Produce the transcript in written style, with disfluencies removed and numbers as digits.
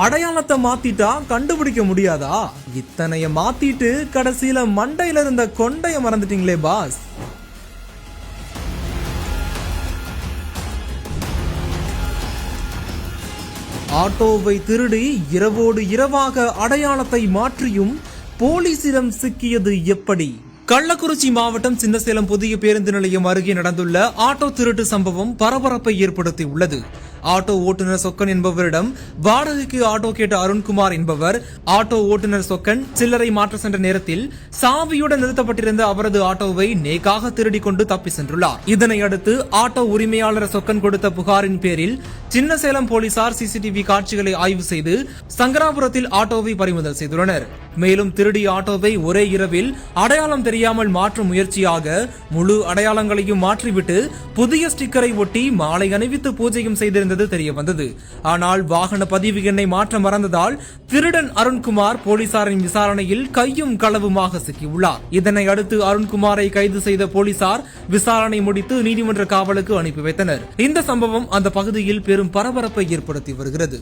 அடையாளத்தை மாத்திட்டா கண்டுபிடிக்க முடியாதா? இத்தனைய மாத்திட்டு கடைசியில மண்டையில இருந்த கொண்டைய மறந்துட்டீங்களே பாஸ். ஆட்டோவை திருடி இரவோடு இரவாக அடையாளத்தை மாற்றியும் போலீசிடம் சிக்கியது எப்படி? கள்ளக்குறிச்சி மாவட்டம் சின்னசேலம் புதிய பேருந்து நிலையம் அருகே நடந்துள்ள ஆட்டோ திருட்டு சம்பவம் பரபரப்பை ஏற்படுத்தியுள்ளது. ஆட்டோ ஓட்டுநர் சொக்கன் என்பவரிடம் வாடகைக்கு ஆட்டோ கேட்ட அருண்குமார் என்பவர் ஆட்டோ ஓட்டுநர் சொக்கன் சில்லறை மாற்ற சென்ற நேரத்தில் சாவியுடன் நிறுத்தப்பட்டிருந்த அவரது ஆட்டோவை நேக்காக திருடி கொண்டு தப்பி சென்றுள்ளார். இதனையடுத்து ஆட்டோ உரிமையாளர் சொக்கன் கொடுத்த புகாரின் பேரில் சின்னசேலம் போலீசார் சிசிடிவி காட்சிகளை ஆய்வு செய்து சங்கராபுரத்தில் ஆட்டோவை பறிமுதல் செய்துள்ளனர். மேலும் திருடிய ஆட்டோவை ஒரே இரவில் அடையாளம் தெரியாமல் மாற்றும் முயற்சியாக முழு அடையாளங்களையும் மாற்றிவிட்டு புதிய ஸ்டிக்கரை ஒட்டி மாலை அணிவித்து பூஜையும் செய்திருந்தது தெரிய வந்தது. ஆனால் வாகன பதிவு எண்ணை மாற்ற மறந்ததால் திருடன் அருண்குமார் போலீசாரின் விசாரணையில் கையும் களவுமாக சிக்கியுள்ளார். இதனை அடுத்து அருண்குமாரை கைது செய்த போலீசார் விசாரணை முடித்து நீதிமன்ற காவலுக்கு அனுப்பி வைத்தனர். இந்த சம்பவம் அந்த பகுதியில் பெரும் பரபரப்பை ஏற்படுத்தி வருகிறது.